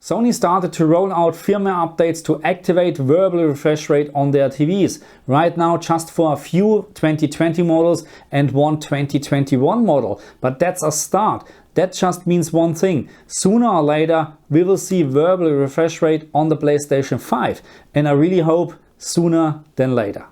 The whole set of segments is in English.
Sony started to roll out firmware updates to activate verbal refresh rate on their TVs. Right now just for a few 2020 models and one 2021 model. But that's a start. That just means one thing. Sooner or later we will see verbal refresh rate on the PlayStation 5. And I really hope sooner than later.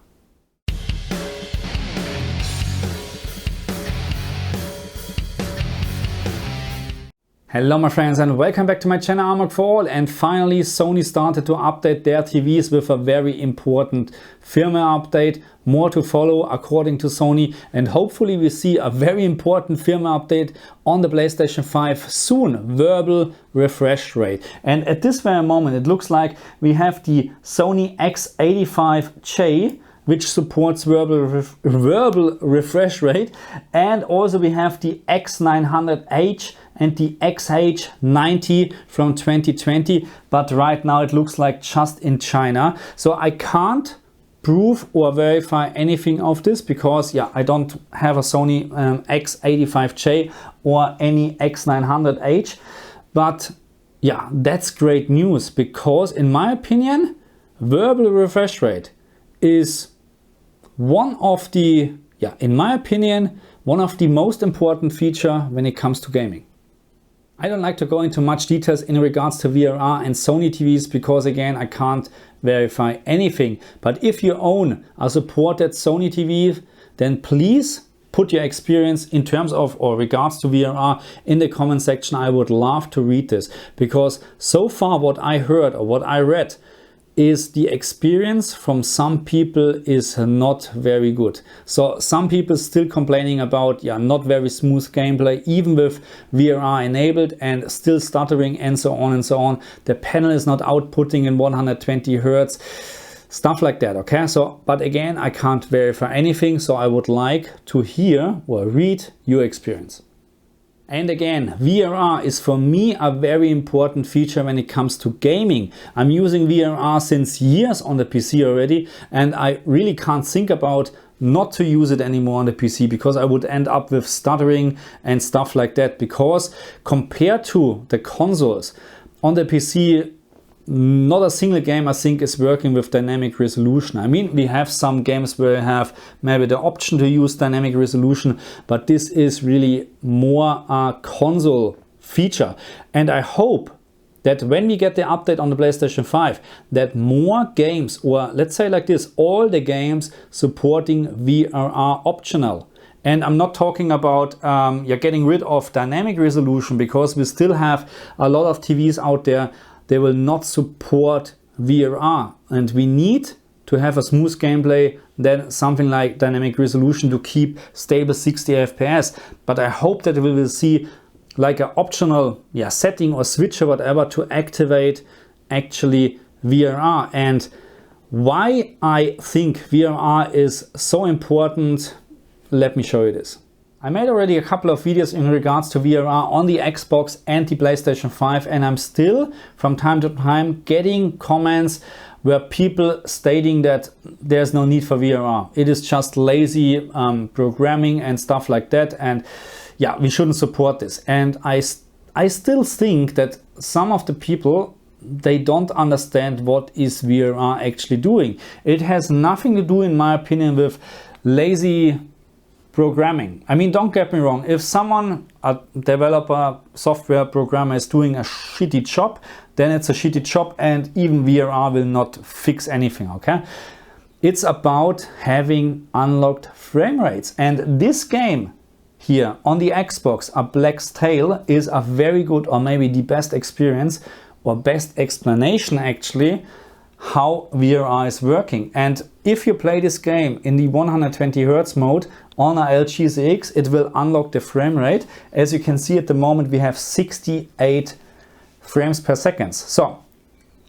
Hello my friends and welcome back to my channel Armog for All. And finally Sony started to update their TVs with a very important firmware update. More to follow according to Sony, and hopefully we see a very important firmware update on the PlayStation 5 soon. Verbal refresh rate. And at this very moment it looks like we have the Sony X85J, which supports verbal refresh rate, and also we have the X900H and the XH90 from 2020, but right now it looks like just in China. So I can't prove or verify anything of this because I don't have a Sony X85J or any X900H, but that's great news because in my opinion verbal refresh rate is one of the most important feature when it comes to gaming. I don't like to go into much details in regards to VRR and Sony TVs because again I can't verify anything. But if you own a supported Sony TV, then please put your experience in terms of or regards to VRR in the comment section. I would love to read this because so far what I heard or what I read is the experience from some people is not very good. So some people still complaining about not very smooth gameplay even with VRR enabled and still stuttering and so on and so on. The panel is not outputting in 120 Hertz, stuff like that. Okay, so but again I can't verify anything, so I would like to hear or read your experience. And again, VRR is for me a very important feature when it comes to gaming. I'm using VRR since years on the PC already, and I really can't think about not to use it anymore on the PC because I would end up with stuttering and stuff like that. Because compared to the consoles on the PC, not a single game I think is working with dynamic resolution. I mean, we have some games where you have maybe the option to use dynamic resolution, but this is really more a console feature. And I hope that when we get the update on the PlayStation 5, that more games, or let's say like this, all the games supporting VRR optional. And I'm not talking about getting rid of dynamic resolution because we still have a lot of TVs out there. They will not support VRR, and we need to have a smooth gameplay, then something like dynamic resolution to keep stable 60 FPS. But I hope that we will see like an optional setting or switch or whatever to activate actually VRR. And why I think VRR is so important, let me show you this. I made already a couple of videos in regards to VRR on the Xbox and the PlayStation 5, and I'm still from time to time getting comments where people stating that there's no need for VRR. It is just lazy programming and stuff like that, and we shouldn't support this. And I still think that some of the people, they don't understand what is VRR actually doing. It has nothing to do, in my opinion, with lazy programming. I mean, don't get me wrong, if someone, a developer, software programmer is doing a shitty job, then it's a shitty job and even VRR will not fix anything, okay? It's about having unlocked frame rates, and this game here on the Xbox, A Black's Tale, is a very good, or maybe the best experience or best explanation actually how VRR is working. And if you play this game in the 120 Hertz mode on a LG CX, it will unlock the frame rate. As you can see at the moment we have 68 frames per second. So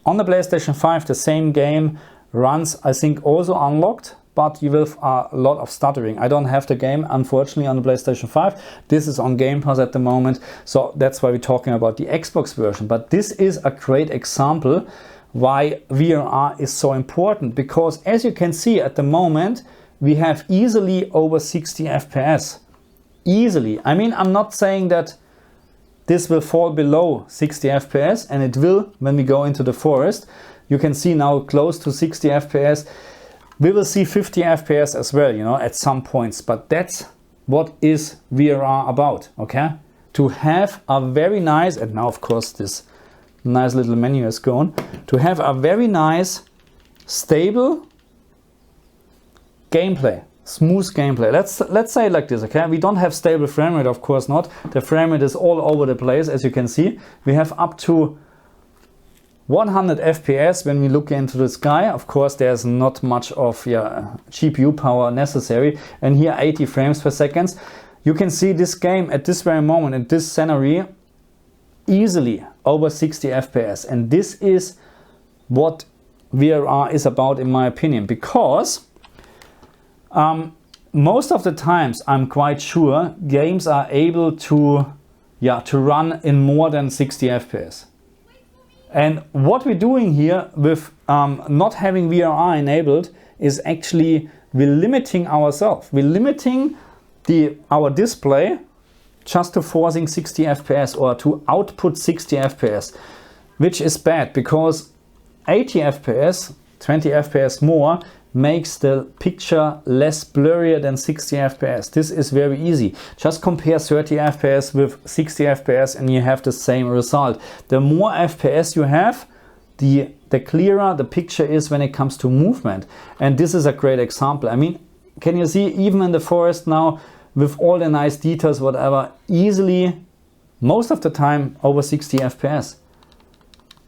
on the PlayStation 5 the same game runs, I think, also unlocked, but you will have a lot of stuttering. I don't have the game unfortunately on the PlayStation 5. This is on Game Pass at the moment, so that's why we're talking about the Xbox version. But this is a great example why VRR is so important, because as you can see at the moment we have easily over 60 FPS. Easily. I mean, I'm not saying that this will fall below 60 FPS, and it will when we go into the forest. You can see now close to 60 FPS. We will see 50 FPS as well, you know, at some points, but that's what is VRR about, okay? To have a very nice, and now of course this nice little menu is gone, to have a very nice, stable gameplay, smooth gameplay. Let's say it like this, okay? We don't have stable frame rate, of course not. The frame rate is all over the place, as you can see. We have up to 100 FPS when we look into the sky. Of course, there's not much of GPU power necessary. And here 80 frames per second. You can see this game at this very moment, in this scenery, easily over 60 FPS. And this is what VRR is about, in my opinion, because most of the times I'm quite sure games are able to run in more than 60 FPS. And what we're doing here with not having VRR enabled is actually we're limiting ourselves. We're limiting our display just to forcing 60 FPS or to output 60 FPS, which is bad because 80 FPS, 20 FPS more, makes the picture less blurrier than 60 FPS. This is very easy. Just compare 30 FPS with 60 FPS and you have the same result. The more FPS you have, the clearer the picture is when it comes to movement. And this is a great example. I mean, can you see even in the forest now with all the nice details, whatever, easily, most of the time over 60 FPS.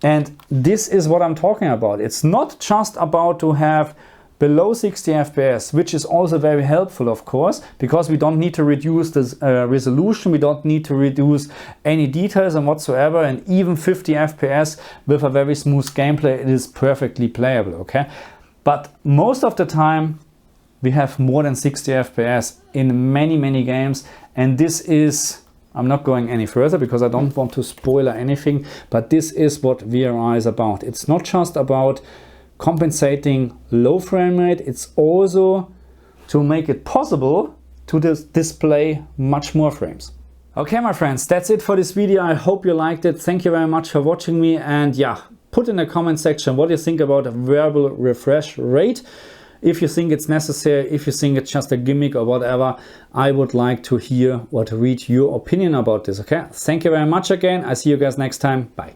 And this is what I'm talking about. It's not just about to have below 60 FPS, which is also very helpful, of course, because we don't need to reduce this resolution, we don't need to reduce any details and whatsoever, and even 50 FPS with a very smooth gameplay, it is perfectly playable, okay? But most of the time, we have more than 60 FPS in many games, and this is, I'm not going any further because I don't want to spoil anything, but this is what VRR is about. It's not just about compensating low frame rate, it's also to make it possible to display much more frames. Okay, my friends, that's it for this video. I hope you liked it. Thank you very much for watching me, and yeah, put in the comment section what you think about a variable refresh rate. If you think it's necessary, if you think it's just a gimmick or whatever, I would like to hear or to read your opinion about this, okay? Thank you very much again. I see you guys next time. Bye.